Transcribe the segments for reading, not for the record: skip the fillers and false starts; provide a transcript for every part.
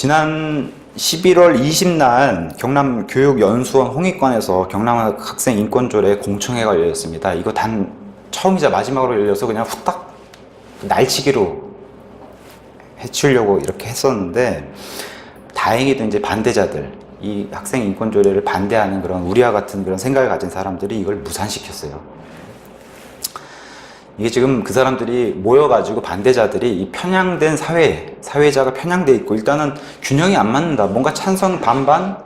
지난 11월 20날 경남교육연수원 홍익관에서 경남학생인권조례 공청회가 열렸습니다. 이거 단 처음이자 마지막으로 열려서 그냥 후딱 날치기로 해치우려고 이렇게 했었는데, 다행히도 이제 반대자들, 이 학생인권조례를 반대하는 그런 우리와 같은 그런 생각을 가진 사람들이 이걸 무산시켰어요. 이게 지금 그 사람들이 모여가지고 반대자들이 이 편향된 사회자가 편향돼 있고, 일단은 균형이 안 맞는다. 뭔가 찬성 반반,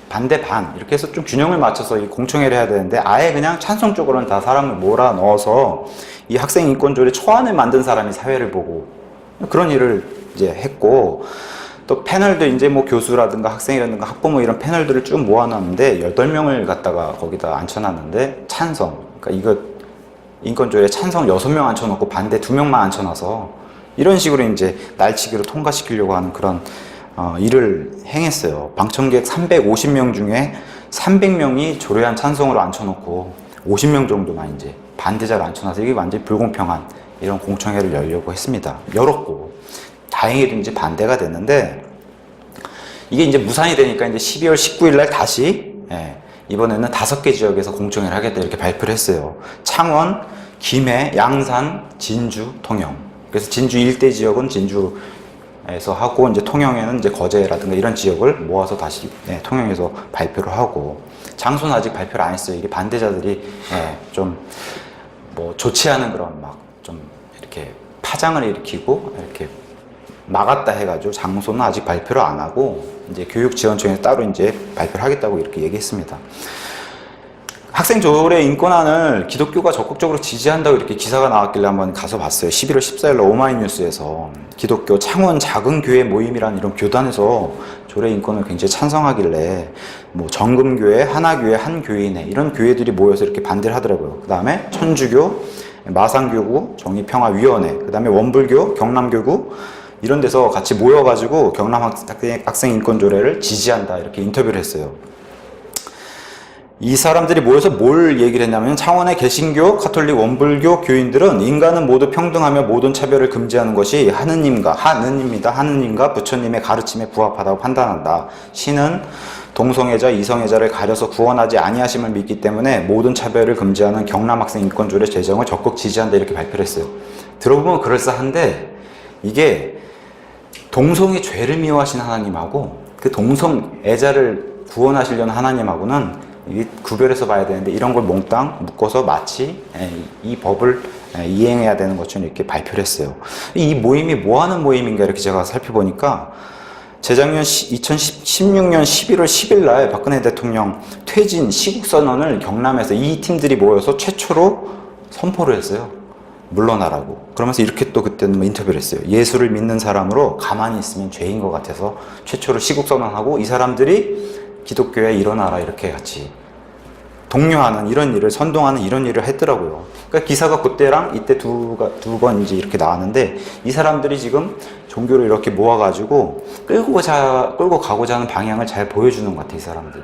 반대 반, 이렇게 해서 좀 균형을 맞춰서 이 공청회를 해야 되는데, 아예 그냥 찬성 쪽으로는 다 사람을 몰아 넣어서 이 학생인권조례 초안을 만든 사람이 사회를 보고 그런 일을 이제 했고, 또 패널도 이제 뭐 교수라든가 학생이라든가 학부모 이런 패널들을 쭉 모아놨는데 8명을 갖다가 거기다 앉혀놨는데, 찬성, 그러니까 이거 인권조례 찬성 6명 앉혀놓고 반대 2명만 앉혀놔서 이런 식으로 이제 날치기로 통과시키려고 하는 그런 일을 행했어요. 방청객 350명 중에 300명이 조례안 찬성으로 앉혀놓고 50명 정도만 이제 반대자를 앉혀놔서 이게 완전히 불공평한 이런 공청회를 열려고 했습니다. 열었고, 다행히도 이제 반대가 됐는데, 이게 이제 무산이 되니까 이제 12월 19일 날 다시, 이번에는 5개 지역에서 공청회를 하겠다 이렇게 발표를 했어요. 창원, 김해, 양산, 진주, 통영. 그래서 진주 일대 지역은 진주에서 하고, 이제 통영에는 이제 거제라든가 이런 지역을 모아서 다시 통영에서 발표를 하고, 장소는 아직 발표를 안 했어요. 이게 반대자들이 좀 뭐 좋지 않은 그런 막 좀 이렇게 파장을 일으키고 이렇게 막았다 해가지고 장소는 아직 발표를 안 하고, 이제 교육지원청에서 따로 이제 발표를 하겠다고 이렇게 얘기했습니다. 학생조례 인권안을 기독교가 적극적으로 지지한다고 이렇게 기사가 나왔길래 한번 가서 봤어요. 11월 14일 오마이뉴스에서 기독교 창원 작은 교회 모임이라는 이런 교단에서 조례 인권을 굉장히 찬성하길래, 뭐 정금교회, 하나교회, 한교인회 이런 교회들이 모여서 이렇게 반대를 하더라고요. 그 다음에 천주교, 마산교구, 정의평화위원회, 그 다음에 원불교, 경남교구 이런 데서 같이 모여가지고 경남학생인권조례를 지지한다 이렇게 인터뷰를 했어요. 이 사람들이 모여서 뭘 얘기를 했냐면, 창원의 개신교, 가톨릭, 원불교 교인들은 인간은 모두 평등하며 모든 차별을 금지하는 것이 하느님과 부처님의 가르침에 부합하다고 판단한다. 신은 동성애자, 이성애자를 가려서 구원하지 아니하심을 믿기 때문에 모든 차별을 금지하는 경남학생인권조례 제정을 적극 지지한다 이렇게 발표를 했어요. 들어보면 그럴싸한데, 이게 동성애 죄를 미워하신 하나님하고 그 동성애자를 구원하시려는 하나님하고는 이 구별해서 봐야 되는데, 이런 걸 몽땅 묶어서 마치 이 법을 이행해야 되는 것처럼 이렇게 발표를 했어요. 이 모임이 뭐 하는 모임인가 이렇게 제가 살펴보니까, 재작년 2016년 11월 10일 날 박근혜 대통령 퇴진 시국선언을 경남에서 이 팀들이 모여서 최초로 선포를 했어요. 물러나라고. 그러면서 이렇게 또 그때는 뭐 인터뷰를 했어요. 예수를 믿는 사람으로 가만히 있으면 죄인 것 같아서 최초로 시국선언하고, 이 사람들이 기독교에 일어나라 이렇게 같이 독려하는 이런 일을, 선동하는 이런 일을 했더라고요. 그러니까 기사가 그때랑 이때 두 번 이제 이렇게 나왔는데, 이 사람들이 지금 종교를 이렇게 모아가지고 끌고 가고자 하는 방향을 잘 보여주는 것 같아요, 이 사람들이.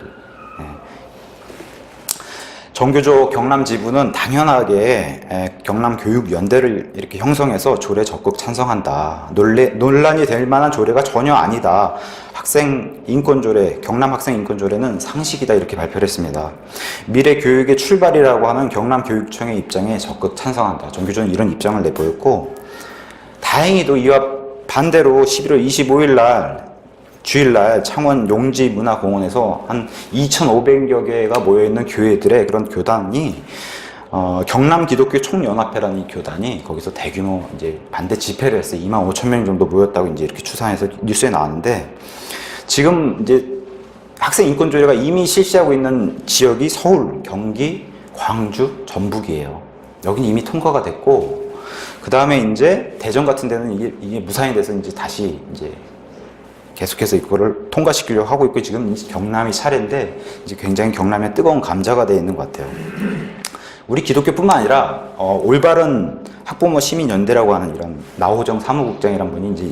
정교조 경남 지부는 당연하게 경남교육연대를 이렇게 형성해서 조례 적극 찬성한다. 논란이 될 만한 조례가 전혀 아니다. 학생인권조례, 경남학생인권조례는 상식이다 이렇게 발표를 했습니다. 미래 교육의 출발이라고 하는 경남교육청의 입장에 적극 찬성한다. 정교조는 이런 입장을 내보였고, 다행히도 이와 반대로 11월 25일 날 주일날 창원 용지문화공원에서 한 2,500여 개가 모여있는 교회들의 그런 교단이 경남 기독교 총연합회라는 이 교단이 거기서 대규모 이제 반대 집회를 했어요. 25,000명 정도 모였다고 이제 이렇게 추산해서 뉴스에 나왔는데, 지금 이제 학생 인권조례가 이미 실시하고 있는 지역이 서울, 경기, 광주, 전북이에요. 여기는 이미 통과가 됐고, 그 다음에 이제 대전 같은 데는 이게 무산이 돼서 이제 다시 이제 계속해서 이거를 통과시키려고 하고 있고, 지금 경남이 차례인데 이제 굉장히 경남에 뜨거운 감자가 되어 있는 것 같아요. 우리 기독교뿐만 아니라 올바른 학부모 시민연대라고 하는 이런 나호정 사무국장이란 분이 이제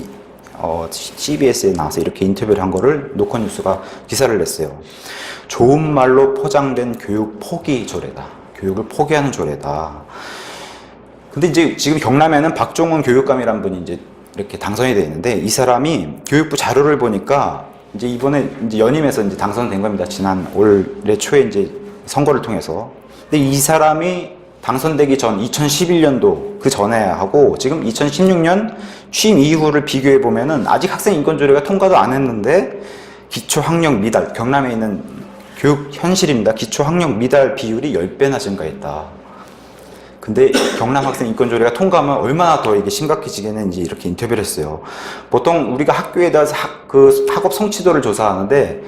CBS에 나와서 이렇게 인터뷰를 한 거를 노컷뉴스가 기사를 냈어요. 좋은 말로 포장된 교육 포기 조례다. 교육을 포기하는 조례다. 근데 이제 지금 경남에는 박종훈 교육감이란 분이 이제 이렇게 당선이 되어 있는데, 이 사람이 교육부 자료를 보니까 이제 이번에 이제 연임해서 이제 당선된 겁니다. 지난 올해 초에 이제 선거를 통해서. 근데 이 사람이 당선되기 전 2011년도 그 전에 하고 지금 2016년 취임 이후를 비교해 보면은 아직 학생 인권 조례가 통과도 안 했는데 기초 학력 미달, 경남에 있는 교육 현실입니다. 기초 학력 미달 비율이 10배나 증가했다. 근데 경남 학생 인권 조례가 통과하면 얼마나 더 이게 심각해지겠는지 이렇게 인터뷰를 했어요. 보통 우리가 학교에 대해서 그 학업 성취도를 조사하는데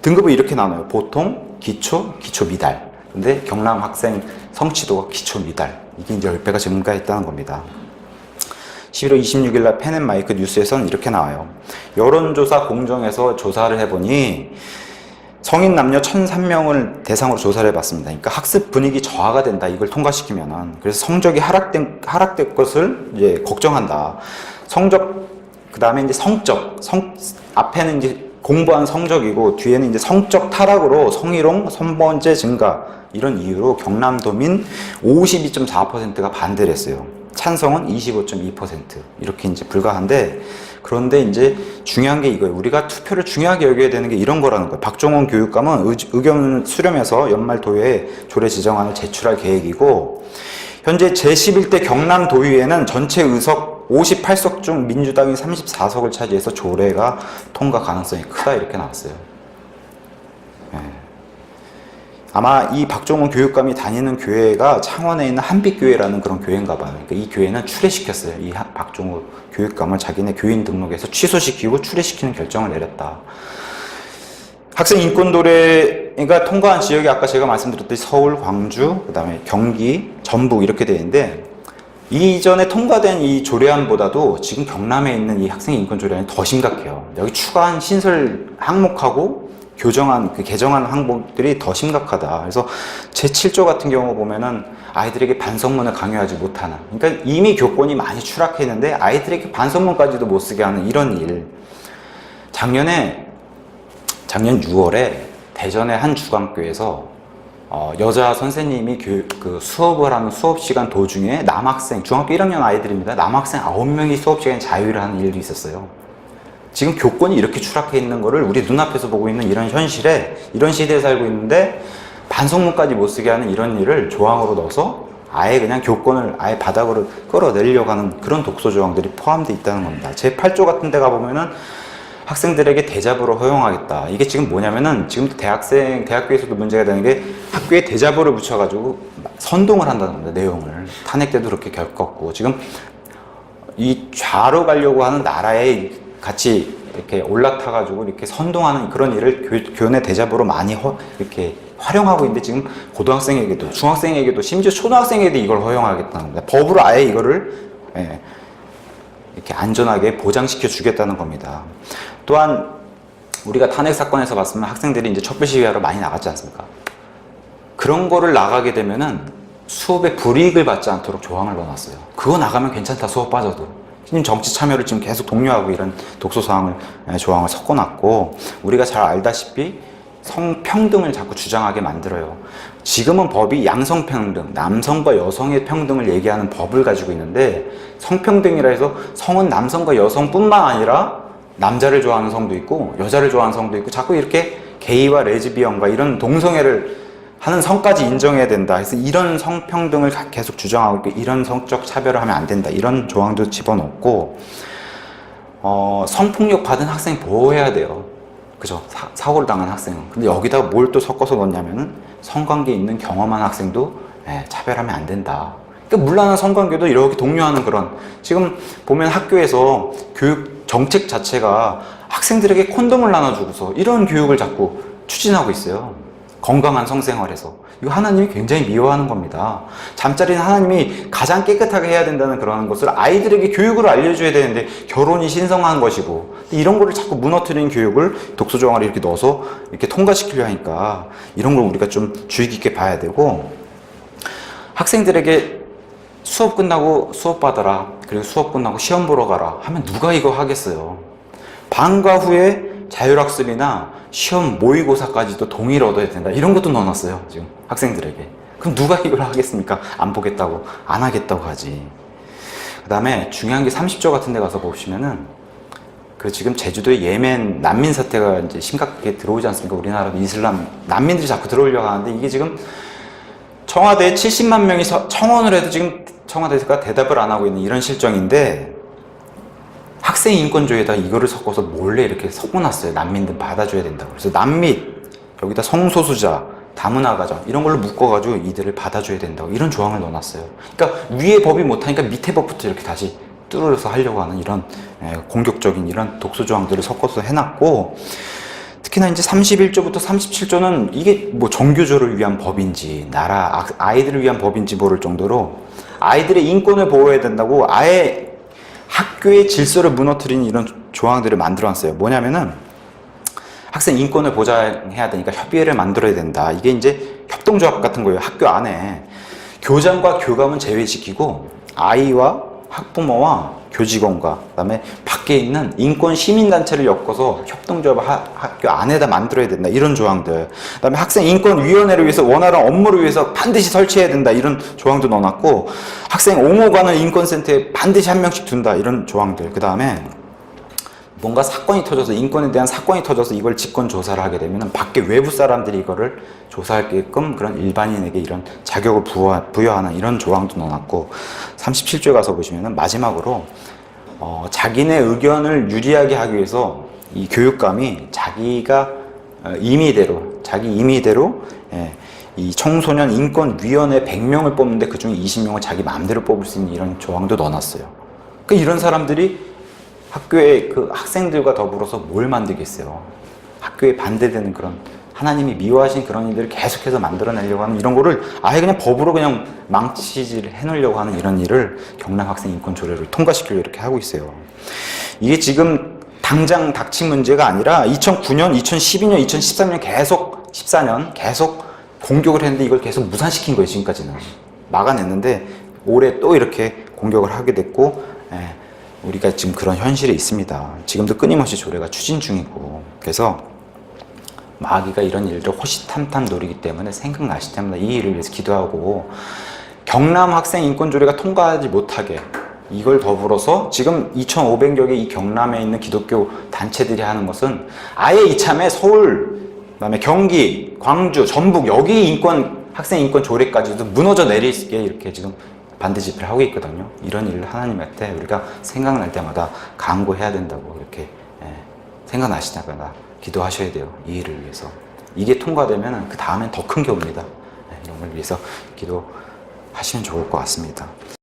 등급을 이렇게 나눠요. 보통, 기초, 기초 미달. 근데 경남 학생 성취도가 기초 미달. 이게 이제 10배가 증가했다는 겁니다. 11월 26일 날 펜앤마이크 뉴스에서는 이렇게 나와요. 여론조사 공정에서 조사를 해보니 성인 남녀 1,003명을 대상으로 조사를 해봤습니다. 그러니까 학습 분위기 저하가 된다. 이걸 통과시키면은. 그래서 성적이 하락될 것을 이제 걱정한다. 성적, 그 다음에 이제 성적, 앞에는 이제 공부한 성적이고 뒤에는 이제 성적 타락으로 성희롱, 성범죄 증가 이런 이유로 경남도민 52.4%가 반대를 했어요. 찬성은 25.2% 이렇게 이제 불가한데, 그런데 이제 중요한 게 이거예요. 우리가 투표를 중요하게 여겨야 되는 게 이런 거라는 거예요. 박종원 교육감은 의견을 수렴해서 연말 도의회에 조례 지정안을 제출할 계획이고, 현재 제11대 경남도의회는 전체 의석 58석 중 민주당이 34석을 차지해서 조례가 통과 가능성이 크다 이렇게 나왔어요. 네. 아마 이 박종원 교육감이 다니는 교회가 창원에 있는 한빛교회라는 그런 교회인가 봐요. 그러니까 이 교회는 출애시켰어요. 이 박종원 교육감을 자기네 교인 등록에서 취소시키고 출애시키는 결정을 내렸다. 학생 인권도례가 통과한 지역이 아까 제가 말씀드렸듯이 서울, 광주, 그 다음에 경기, 전북 이렇게 되어 있는데, 이전에 통과된 이 조례안보다도 지금 경남에 있는 이 학생 인권 조례안이 더 심각해요. 여기 추가한 신설 항목하고 개정한 항목들이 더 심각하다. 그래서 제7조 같은 경우 보면은 아이들에게 반성문을 강요하지 못하는, 그러니까 이미 교권이 많이 추락했는데 아이들에게 반성문까지도 못 쓰게 하는 이런 일. 작년 6월에 대전의 한 주간교에서 여자 선생님이 수업을 하는 수업 시간 도중에 남학생, 중학교 1학년 아이들입니다. 남학생 9명이 수업 시간에 자유를 하는 일도 있었어요. 지금 교권이 이렇게 추락해 있는 거를 우리 눈앞에서 보고 있는 이런 현실에, 이런 시대에 살고 있는데 반성문까지 못 쓰게 하는 이런 일을 조항으로 넣어서 아예 그냥 교권을 아예 바닥으로 끌어내리려고 하는 그런 독소 조항들이 포함되어 있다는 겁니다. 제8조 같은 데 가보면은 학생들에게 대자보를 허용하겠다. 이게 지금 뭐냐면은 지금 대학교에서도 문제가 되는 게 학교에 대자보를 붙여가지고 선동을 한다는 겁니다. 내용을. 탄핵 때도 그렇게 겪었고, 지금 이 좌로 가려고 하는 나라에 같이 이렇게 올라타가지고 이렇게 선동하는 그런 일을 교내 대자보로 많이 이렇게 활용하고 있는데, 지금 고등학생에게도, 중학생에게도, 심지어 초등학생에게도 이걸 허용하겠다는 겁니다. 법으로 아예 이거를 이렇게 안전하게 보장시켜 주겠다는 겁니다. 또한 우리가 탄핵 사건에서 봤으면 학생들이 이제 촛불 시위하러 많이 나갔지 않습니까? 그런 거를 나가게 되면은 수업에 불이익을 받지 않도록 조항을 넣어놨어요. 그거 나가면 괜찮다, 수업 빠져도. 지금 정치 참여를 지금 계속 독려하고 이런 독소사항을, 조항을 섞어놨고, 우리가 잘 알다시피 성평등을 자꾸 주장하게 만들어요. 지금은 법이 양성평등, 남성과 여성의 평등을 얘기하는 법을 가지고 있는데, 성평등이라 해서 성은 남성과 여성뿐만 아니라 남자를 좋아하는 성도 있고 여자를 좋아하는 성도 있고, 자꾸 이렇게 게이와 레즈비언과 이런 동성애를 하는 성까지 인정해야 된다. 그래서 이런 성평등을 계속 주장하고 있고, 이런 성적 차별을 하면 안 된다. 이런 조항도 집어넣고, 성폭력 받은 학생 보호해야 돼요. 그죠? 사고를 당한 학생은. 근데 여기다가 뭘 또 섞어서 넣냐면은 성관계 있는 경험한 학생도 차별하면 안 된다. 그러니까 문란한 성관계도 이렇게 독려하는 그런, 지금 보면 학교에서 교육 정책 자체가 학생들에게 콘돔을 나눠주고서 이런 교육을 자꾸 추진하고 있어요. 건강한 성생활에서. 이거 하나님이 굉장히 미워하는 겁니다. 잠자리는 하나님이 가장 깨끗하게 해야 된다는 그런 것을 아이들에게 교육으로 알려줘야 되는데, 결혼이 신성한 것이고, 이런 거를 자꾸 무너뜨리는 교육을 독소조항을 이렇게 넣어서 이렇게 통과시키려 하니까 이런 걸 우리가 좀 주의 깊게 봐야 되고, 학생들에게 수업 끝나고 수업 받아라, 그리고 수업 끝나고 시험 보러 가라 하면 누가 이거 하겠어요? 방과 후에 자율학습이나 시험 모의고사까지도 동의를 얻어야 된다, 이런 것도 넣어놨어요 지금 학생들에게. 그럼 누가 이걸 하겠습니까? 안 보겠다고, 안 하겠다고 하지. 그 다음에 중요한 게 30조 같은 데 가서 보시면은 그 지금 제주도에 예멘 난민 사태가 이제 심각하게 들어오지 않습니까? 우리나라도 이슬람 난민들이 자꾸 들어오려고 하는데 이게 지금 청와대에 70만 명이 청원을 해도 지금 청와대가 대답을 안 하고 있는 이런 실정인데 학생 인권조에다 이거를 섞어서 몰래 이렇게 섞어놨어요. 난민들 받아줘야 된다고. 그래서 난민, 여기다 성소수자, 다문화 가정 이런 걸로 묶어가지고 이들을 받아줘야 된다고 이런 조항을 넣어놨어요. 그러니까 위에 법이 못하니까 밑에 법부터 이렇게 다시 뚫어서 하려고 하는 이런 공격적인 이런 독소 조항들을 섞어서 해놨고 특히나 이제 31조부터 37조는 이게 뭐 정교조를 위한 법인지 나라 아이들을 위한 법인지 모를 정도로 아이들의 인권을 보호해야 된다고 아예 학교의 질서를 무너뜨리는 이런 조항들을 만들어놨어요. 뭐냐면은 학생 인권을 보장해야 되니까 협의회를 만들어야 된다. 이게 이제 협동조합 같은 거예요. 학교 안에 교장과 교감은 제외시키고 아이와 학부모와 교직원과 그다음에 밖에 있는 인권 시민단체를 엮어서 협동조합을 학교 안에다 만들어야 된다. 이런 조항들. 그다음에 학생 인권위원회를 위해서 원활한 업무를 위해서 반드시 설치해야 된다. 이런 조항도 넣어놨고 학생 옹호관을 인권센터에 반드시 한 명씩 둔다. 이런 조항들. 그다음에 뭔가 사건이 터져서 인권에 대한 사건이 터져서 이걸 직권 조사를 하게 되면 밖에 외부 사람들이 이거를 조사하게끔 그런 일반인에게 이런 자격을 부여하는 이런 조항도 넣어놨고 37조에 가서 보시면은 마지막으로 자기네 의견을 유리하게 하기 위해서 이 교육감이 자기가 자기 임의대로 이 청소년 인권위원회 100명을 뽑는데 그중에 20명을 자기 마음대로 뽑을 수 있는 이런 조항도 넣어놨어요. 그러니까 이런 사람들이 학교의 그 학생들과 더불어서 뭘 만들겠어요. 학교에 반대되는 그런 하나님이 미워하신 그런 일들을 계속해서 만들어내려고 하는 이런 거를 아예 그냥 법으로 그냥 망치질 해놓으려고 하는 이런 일을 경남 학생 인권 조례를 통과시키려고 이렇게 하고 있어요. 이게 지금 당장 닥친 문제가 아니라 2009년, 2012년, 2013년 계속 14년 계속 공격을 했는데 이걸 계속 무산시킨 거예요. 지금까지는 막아냈는데 올해 또 이렇게 공격을 하게 됐고 우리가 지금 그런 현실에 있습니다. 지금도 끊임없이 조례가 추진 중이고 그래서 마귀가 이런 일을 호시탐탐 노리기 때문에 생각나실 때마다 이 일을 위해서 기도하고 경남 학생 인권 조례가 통과하지 못하게 이걸 더불어서 지금 2,500여 개 이 경남에 있는 기독교 단체들이 하는 것은 아예 이참에 서울, 그다음에 경기, 광주, 전북 여기 학생 인권 조례까지도 무너져 내리게 이렇게 지금 반대 집회를 하고 있거든요. 이런 일을 하나님한테 우리가 생각날 때마다 간구해야 된다고 이렇게 생각나실 때마다 기도하셔야 돼요. 이 일을 위해서. 이게 통과되면 그 다음엔 더 큰 게 옵니다. 이런 걸 위해서 기도하시면 좋을 것 같습니다.